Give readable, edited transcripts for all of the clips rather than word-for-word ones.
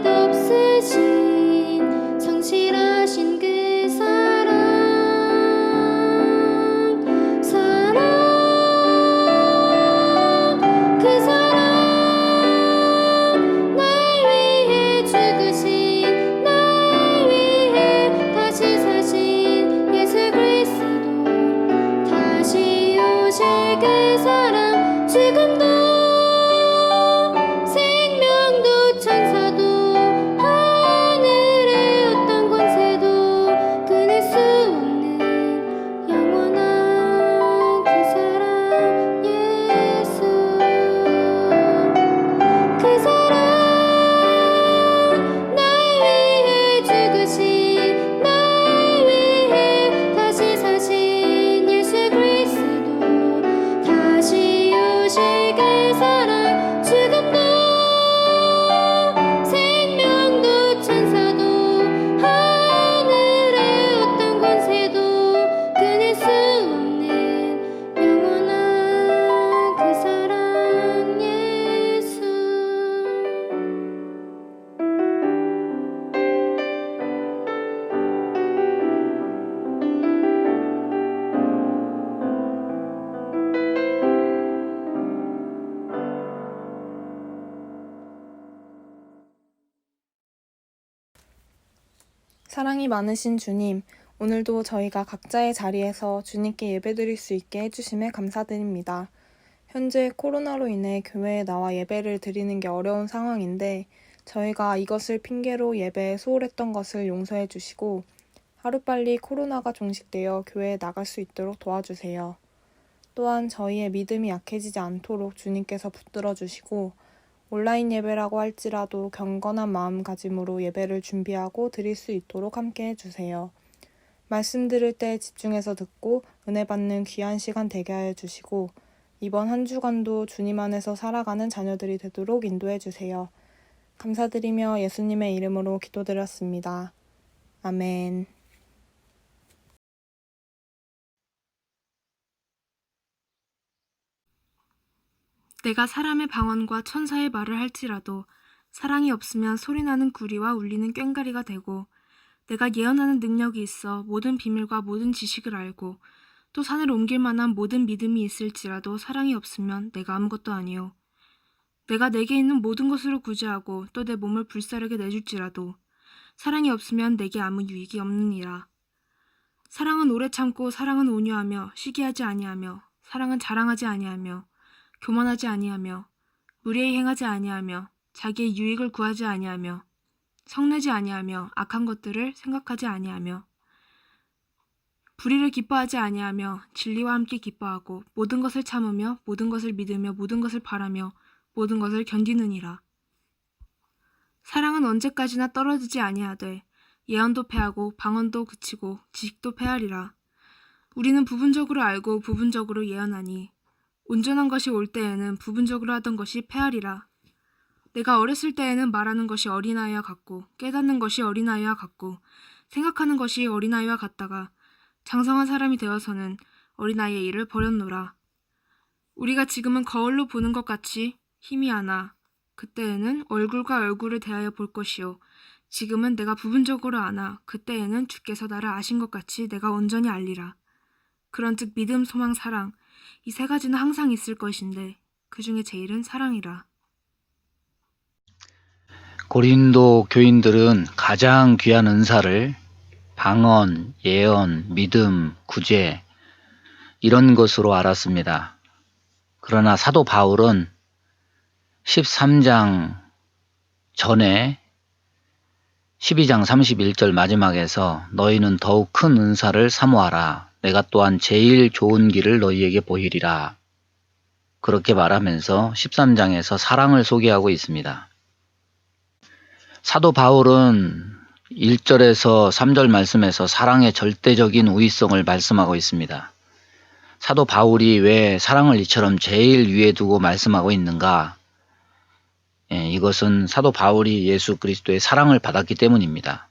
없으신 성실하신 그 사랑 그 사랑 날 위해 죽으신 날 위해 다시 사신 예수 그리스도 다시 오실 그 사랑 지금도 생명도 천사도 하늘의 어떤 권세도 끊을 수 없는 영원한 그 사랑 예수 그 사랑 날 위해 죽으신 날 위해 다시 사신 예수 그리스도 다시 오실 그 사랑 지금도 생명도 천사도 하늘의 어떤 권세도 끊을 수 없는 영원한 그 사랑 예수 사랑이 많으신 주님, 오늘도 저희가 각자의 자리에서 주님께 예배드릴 수 있게 해주심에 감사드립니다. 현재 코로나로 인해 교회에 나와 예배를 드리는 게 어려운 상황인데 저희가 이것을 핑계로 예배에 소홀했던 것을 용서해 주시고 하루빨리 코로나가 종식되어 교회에 나갈 수 있도록 도와주세요. 또한 저희의 믿음이 약해지지 않도록 주님께서 붙들어 주시고 온라인 예배라고 할지라도 경건한 마음가짐으로 예배를 준비하고 드릴 수 있도록 함께 해주세요. 말씀 들을 때 집중해서 듣고 은혜 받는 귀한 시간 되게 하여 주시고 이번 한 주간도 주님 안에서 살아가는 자녀들이 되도록 인도해 주세요. 감사드리며 예수님의 이름으로 기도드렸습니다. 아멘. 내가 사람의 방언과 천사의 말을 할지라도 사랑이 없으면 소리나는 구리와 울리는 꽹과리가 되고 내가 예언하는 능력이 있어 모든 비밀과 모든 지식을 알고 또 산을 옮길 만한 모든 믿음이 있을지라도 사랑이 없으면 내가 아무것도 아니요. 내가 내게 있는 모든 것으로 구제하고 또 내 몸을 불사르게 내줄지라도 사랑이 없으면 내게 아무 유익이 없느니라. 사랑은 오래 참고 사랑은 온유하며 시기하지 아니하며 사랑은 자랑하지 아니하며 교만하지 아니하며 무례히 행하지 아니하며 자기의 유익을 구하지 아니하며 성내지 아니하며 악한 것들을 생각하지 아니하며 불의를 기뻐하지 아니하며 진리와 함께 기뻐하고 모든 것을 참으며 모든 것을 믿으며 모든 것을 바라며 모든 것을 견디느니라. 사랑은 언제까지나 떨어지지 아니하되 예언도 패하고 방언도 그치고 지식도 패하리라. 우리는 부분적으로 알고 부분적으로 예언하니 온전한 것이 올 때에는 부분적으로 하던 것이 패하리라. 내가 어렸을 때에는 말하는 것이 어린아이와 같고 깨닫는 것이 어린아이와 같고 생각하는 것이 어린아이와 같다가 장성한 사람이 되어서는 어린아이의 일을 버렸노라. 우리가 지금은 거울로 보는 것 같이 희미하나 그때에는 얼굴과 얼굴을 대하여 볼 것이요 지금은 내가 부분적으로 아나 그때에는 주께서 나를 아신 것 같이 내가 온전히 알리라. 그런즉 믿음, 소망, 사랑 이 세 가지는 항상 있을 것인데 그 중에 제일은 사랑이라. 고린도 교인들은 가장 귀한 은사를 방언, 예언, 믿음, 구제 이런 것으로 알았습니다. 그러나 사도 바울은 13장 전에 12장 31절 마지막에서 너희는 더욱 큰 은사를 사모하라. 내가 또한 제일 좋은 길을 너희에게 보이리라. 그렇게 말하면서 13장에서 사랑을 소개하고 있습니다. 사도 바울은 1절에서 3절 말씀에서 사랑의 절대적인 우위성을 말씀하고 있습니다. 사도 바울이 왜 사랑을 이처럼 제일 위에 두고 말씀하고 있는가? 이것은 사도 바울이 예수 그리스도의 사랑을 받았기 때문입니다.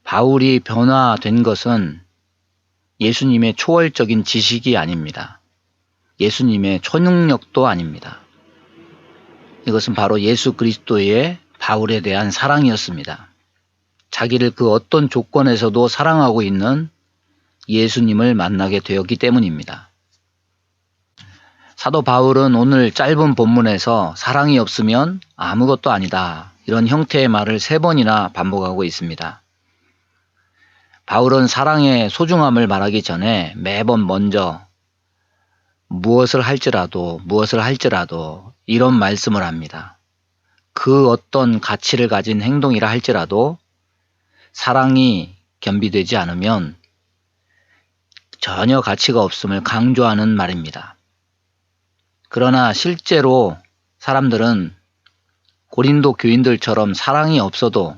바울이 변화된 것은 예수님의 초월적인 지식이 아닙니다. 예수님의 초능력도 아닙니다. 이것은 바로 예수 그리스도의 바울에 대한 사랑이었습니다. 자기를 그 어떤 조건에서도 사랑하고 있는 예수님을 만나게 되었기 때문입니다. 사도 바울은 오늘 짧은 본문에서 사랑이 없으면 아무것도 아니다, 이런 형태의 말을 3번이나 반복하고 있습니다. 바울은 사랑의 소중함을 말하기 전에 매번 먼저 무엇을 할지라도 이런 말씀을 합니다. 그 어떤 가치를 가진 행동이라 할지라도 사랑이 겸비되지 않으면 전혀 가치가 없음을 강조하는 말입니다. 그러나 실제로 사람들은 고린도 교인들처럼 사랑이 없어도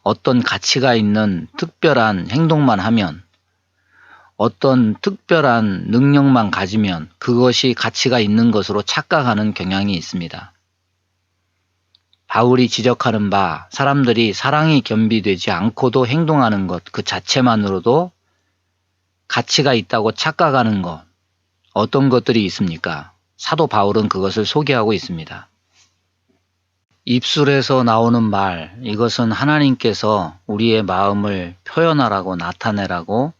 어떤 가치가 있는 특별한 행동만 하면, 어떤 특별한 능력만 가지면 그것이 가치가 있는 것으로 착각하는 경향이 있습니다. 바울이 지적하는 바, 사람들이 사랑이 겸비되지 않고도 행동하는 것 그 자체만으로도 가치가 있다고 착각하는 것, 어떤 것들이 있습니까? 사도 바울은 그것을 소개하고 있습니다. 입술에서 나오는 말, 이것은 하나님께서 우리의 마음을 표현하라고, 나타내라고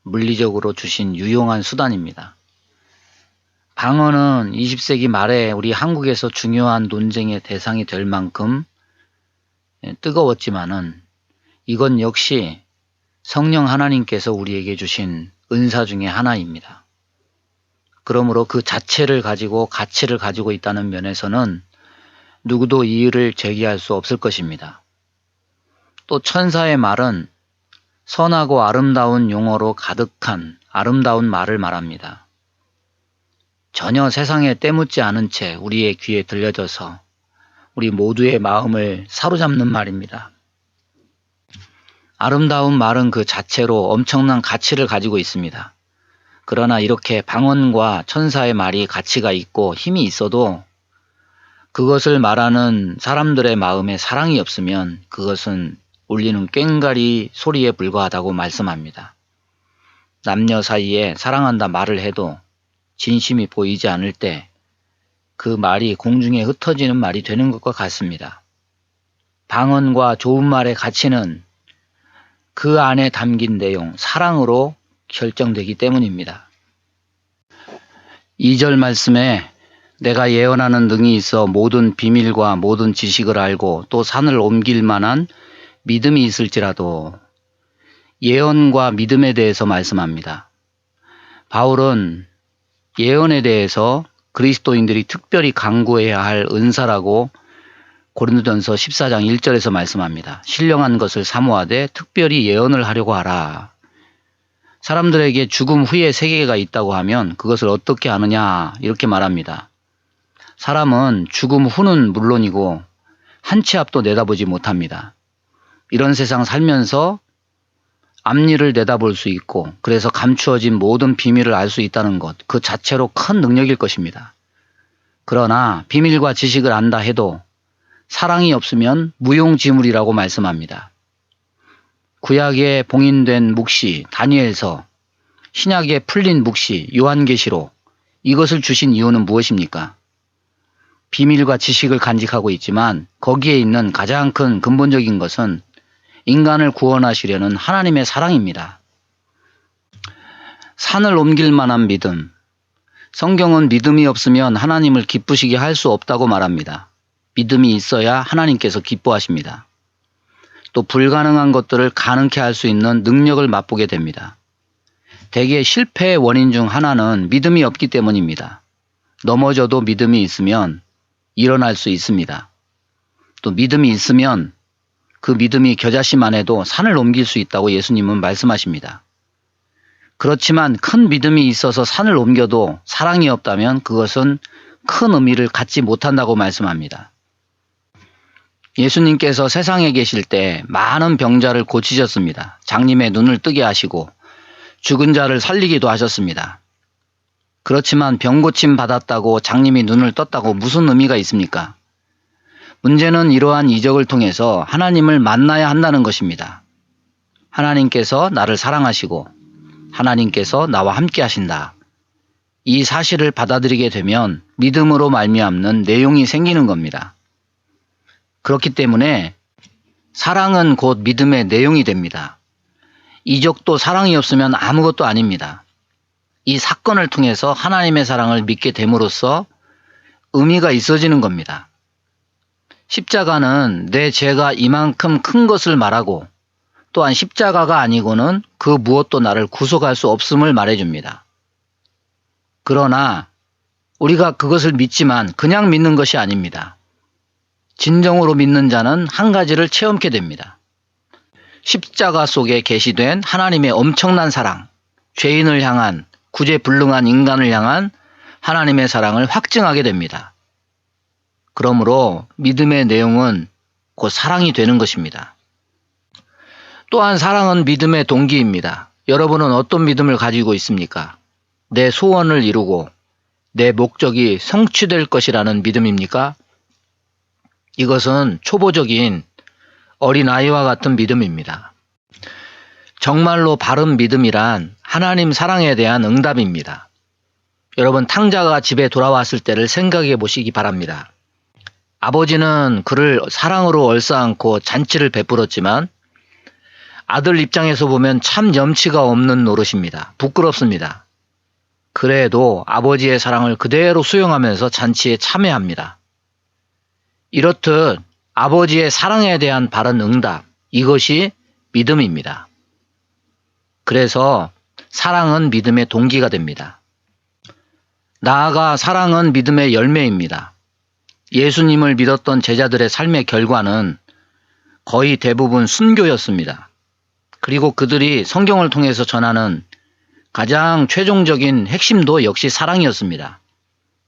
물리적으로 주신 유용한 수단입니다. 방언은 20세기 말에 우리 한국에서 중요한 논쟁의 대상이 될 만큼 뜨거웠지만은 이건 역시 성령 하나님께서 우리에게 주신 은사 중에 하나입니다. 그러므로 그 자체를 가지고 가치를 가지고 있다는 면에서는 누구도 이의를 제기할 수 없을 것입니다. 또 천사의 말은 선하고 아름다운 용어로 가득한 아름다운 말을 말합니다. 전혀 세상에 때묻지 않은 채 우리의 귀에 들려져서 우리 모두의 마음을 사로잡는 말입니다. 아름다운 말은 그 자체로 엄청난 가치를 가지고 있습니다. 그러나 이렇게 방언과 천사의 말이 가치가 있고 힘이 있어도 그것을 말하는 사람들의 마음에 사랑이 없으면 그것은 울리는 꽹과리 소리에 불과하다고 말씀합니다. 남녀 사이에 사랑한다 말을 해도 진심이 보이지 않을 때 그 말이 공중에 흩어지는 말이 되는 것과 같습니다. 방언과 좋은 말의 가치는 그 안에 담긴 내용, 사랑으로 결정되기 때문입니다. 2절 말씀에 내가 예언하는 능이 있어 모든 비밀과 모든 지식을 알고 또 산을 옮길 만한 믿음이 있을지라도, 예언과 믿음에 대해서 말씀합니다. 바울은 예언에 대해서 그리스도인들이 특별히 강구해야 할 은사라고 고린도전서 14장 1절에서 말씀합니다. 신령한 것을 사모하되 특별히 예언을 하려고 하라. 사람들에게 죽음 후에 세계가 있다고 하면 그것을 어떻게 아느냐, 이렇게 말합니다. 사람은 죽음 후는 물론이고 한 치 앞도 내다보지 못합니다. 이런 세상 살면서 앞일을 내다볼 수 있고 그래서 감추어진 모든 비밀을 알 수 있다는 것, 그 자체로 큰 능력일 것입니다. 그러나 비밀과 지식을 안다 해도 사랑이 없으면 무용지물이라고 말씀합니다. 구약에 봉인된 묵시 다니엘서, 신약에 풀린 묵시 요한계시록, 이것을 주신 이유는 무엇입니까? 비밀과 지식을 간직하고 있지만 거기에 있는 가장 큰 근본적인 것은 인간을 구원하시려는 하나님의 사랑입니다. 산을 옮길 만한 믿음. 성경은 믿음이 없으면 하나님을 기쁘시게 할 수 없다고 말합니다. 믿음이 있어야 하나님께서 기뻐하십니다. 또 불가능한 것들을 가능케 할 수 있는 능력을 맛보게 됩니다. 대개 실패의 원인 중 하나는 믿음이 없기 때문입니다. 넘어져도 믿음이 있으면 일어날 수 있습니다. 또 믿음이 있으면 그 믿음이 겨자씨만 해도 산을 옮길 수 있다고 예수님은 말씀하십니다. 그렇지만 큰 믿음이 있어서 산을 옮겨도 사랑이 없다면 그것은 큰 의미를 갖지 못한다고 말씀합니다. 예수님께서 세상에 계실 때 많은 병자를 고치셨습니다. 장님의 눈을 뜨게 하시고 죽은 자를 살리기도 하셨습니다. 그렇지만 병 고침 받았다고 장님이 눈을 떴다고 무슨 의미가 있습니까? 문제는 이러한 이적을 통해서 하나님을 만나야 한다는 것입니다. 하나님께서 나를 사랑하시고 하나님께서 나와 함께 하신다. 이 사실을 받아들이게 되면 믿음으로 말미암는 내용이 생기는 겁니다. 그렇기 때문에 사랑은 곧 믿음의 내용이 됩니다. 이적도 사랑이 없으면 아무것도 아닙니다. 이 사건을 통해서 하나님의 사랑을 믿게 됨으로써 의미가 있어지는 겁니다. 십자가는 내 죄가 이만큼 큰 것을 말하고 또한 십자가가 아니고는 그 무엇도 나를 구속할 수 없음을 말해줍니다. 그러나 우리가 그것을 믿지만 그냥 믿는 것이 아닙니다. 진정으로 믿는 자는 한 가지를 체험케 됩니다. 십자가 속에 계시된 하나님의 엄청난 사랑, 죄인을 향한 구제불능한 인간을 향한 하나님의 사랑을 확증하게 됩니다. 그러므로 믿음의 내용은 곧 사랑이 되는 것입니다. 또한 사랑은 믿음의 동기입니다. 여러분은 어떤 믿음을 가지고 있습니까? 내 소원을 이루고 내 목적이 성취될 것이라는 믿음입니까? 이것은 초보적인 어린아이와 같은 믿음입니다. 정말로 바른 믿음이란 하나님 사랑에 대한 응답입니다. 여러분, 탕자가 집에 돌아왔을 때를 생각해 보시기 바랍니다. 아버지는 그를 사랑으로 얼싸안고 잔치를 베풀었지만 아들 입장에서 보면 참 염치가 없는 노릇입니다. 부끄럽습니다. 그래도 아버지의 사랑을 그대로 수용하면서 잔치에 참여합니다. 이렇듯 아버지의 사랑에 대한 바른 응답, 이것이 믿음입니다. 그래서 사랑은 믿음의 동기가 됩니다. 나아가 사랑은 믿음의 열매입니다. 예수님을 믿었던 제자들의 삶의 결과는 거의 대부분 순교였습니다. 그리고 그들이 성경을 통해서 전하는 가장 최종적인 핵심도 역시 사랑이었습니다.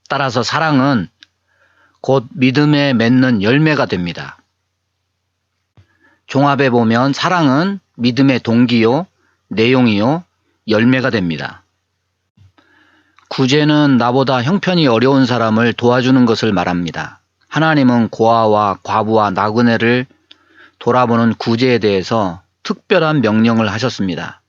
따라서 사랑은 곧 믿음에 맺는 열매가 됩니다. 종합해 보면 사랑은 믿음의 동기요, 내용이요, 열매가 됩니다. 구제는 나보다 형편이 어려운 사람을 도와주는 것을 말합니다. 하나님은 고아와 과부와 나그네를 돌아보는 구제에 대해서 특별한 명령을 하셨습니다.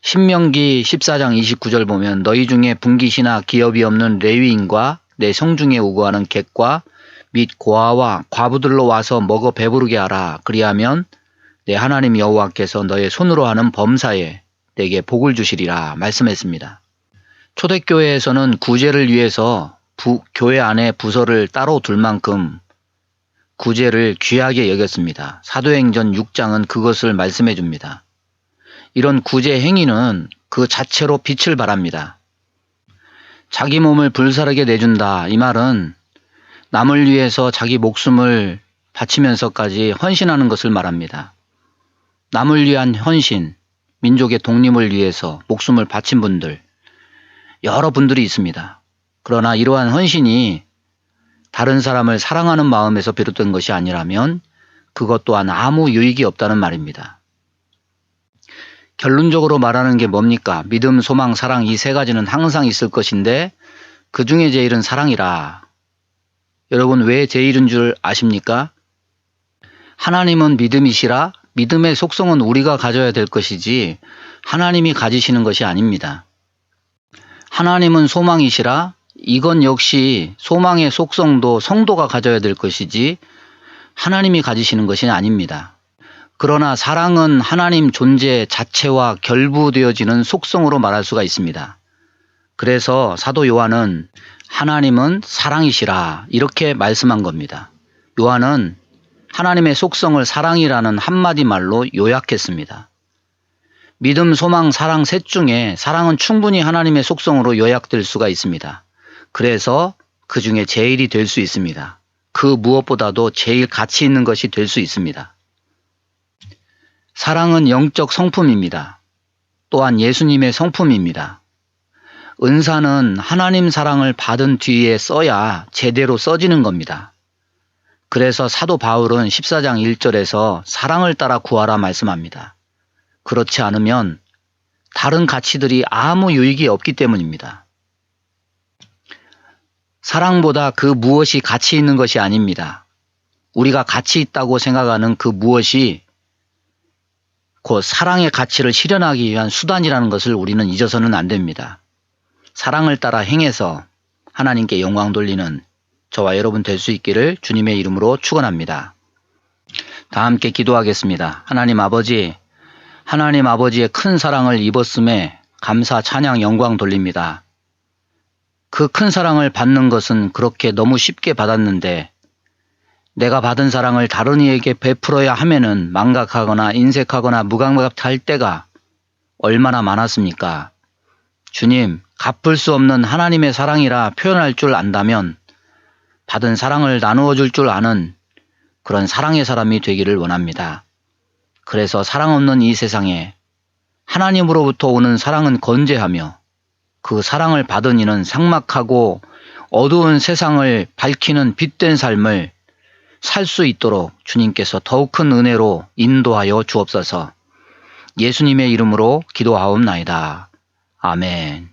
신명기 14장 29절 보면 너희 중에 분깃이나 기업이 없는 레위인과 내 성중에 우거하는 객과 및 고아와 과부들로 와서 먹어 배부르게 하라. 그리하면 내 하나님 여호와께서 너의 손으로 하는 범사에 내게 복을 주시리라 말씀했습니다. 초대교회에서는 구제를 위해서 교회 안에 부서를 따로 둘 만큼 구제를 귀하게 여겼습니다. 사도행전 6장은 그것을 말씀해 줍니다. 이런 구제 행위는 그 자체로 빛을 발합니다. 자기 몸을 불사르게 내준다. 이 말은 남을 위해서 자기 목숨을 바치면서까지 헌신하는 것을 말합니다. 남을 위한 헌신, 민족의 독립을 위해서 목숨을 바친 분들, 여러 분들이 있습니다. 그러나 이러한 헌신이 다른 사람을 사랑하는 마음에서 비롯된 것이 아니라면 그것 또한 아무 유익이 없다는 말입니다. 결론적으로 말하는 게 뭡니까? 믿음, 소망, 사랑 이 세 가지는 항상 있을 것인데 그 중에 제일은 사랑이라. 여러분, 왜 제일인 줄 아십니까? 하나님은 믿음이시라. 믿음의 속성은 우리가 가져야 될 것이지 하나님이 가지시는 것이 아닙니다. 하나님은 소망이시라. 이건 역시 소망의 속성도 성도가 가져야 될 것이지 하나님이 가지시는 것이 아닙니다. 그러나 사랑은 하나님 존재 자체와 결부되어지는 속성으로 말할 수가 있습니다. 그래서 사도 요한은 하나님은 사랑이시라 이렇게 말씀한 겁니다. 요한은 하나님의 속성을 사랑이라는 한마디 말로 요약했습니다. 믿음, 소망, 사랑 셋 중에 사랑은 충분히 하나님의 속성으로 요약될 수가 있습니다. 그래서 그 중에 제일이 될 수 있습니다. 그 무엇보다도 제일 가치 있는 것이 될 수 있습니다. 사랑은 영적 성품입니다. 또한 예수님의 성품입니다. 은사는 하나님 사랑을 받은 뒤에 써야 제대로 써지는 겁니다. 그래서 사도 바울은 14장 1절에서 사랑을 따라 구하라 말씀합니다. 그렇지 않으면 다른 가치들이 아무 유익이 없기 때문입니다. 사랑보다 그 무엇이 가치 있는 것이 아닙니다. 우리가 가치 있다고 생각하는 그 무엇이 곧 사랑의 가치를 실현하기 위한 수단이라는 것을 우리는 잊어서는 안 됩니다. 사랑을 따라 행해서 하나님께 영광 돌리는 저와 여러분 될 수 있기를 주님의 이름으로 축원합니다. 다 함께 기도하겠습니다. 하나님 아버지의 큰 사랑을 입었음에 감사, 찬양, 영광 돌립니다. 그 큰 사랑을 받는 것은 그렇게 너무 쉽게 받았는데 내가 받은 사랑을 다른 이에게 베풀어야 하면은 망각하거나 인색하거나 무감각할 때가 얼마나 많았습니까? 주님, 갚을 수 없는 하나님의 사랑이라 표현할 줄 안다면 받은 사랑을 나누어 줄 줄 아는 그런 사랑의 사람이 되기를 원합니다. 그래서 사랑 없는 이 세상에 하나님으로부터 오는 사랑은 건재하며 그 사랑을 받은 이는 삭막하고 어두운 세상을 밝히는 빛된 삶을 살 수 있도록 주님께서 더욱 큰 은혜로 인도하여 주옵소서. 예수님의 이름으로 기도하옵나이다. 아멘.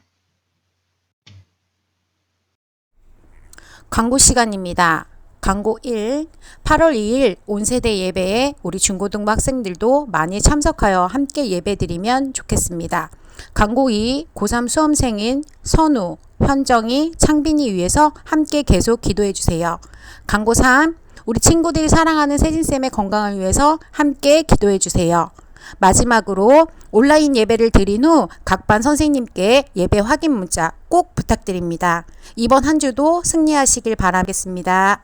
광고 시간입니다. 광고 1. 8월 2일 온세대 예배에 우리 중고등부 학생들도 많이 참석하여 함께 예배드리면 좋겠습니다. 광고 2. 고3 수험생인 선우, 현정이, 창빈이 위해서 함께 계속 기도해 주세요. 광고 3. 우리 친구들이 사랑하는 세진쌤의 건강을 위해서 함께 기도해 주세요. 마지막으로 온라인 예배를 드린 후 각 반 선생님께 예배 확인 문자 꼭 부탁드립니다. 이번 한 주도 승리하시길 바라겠습니다.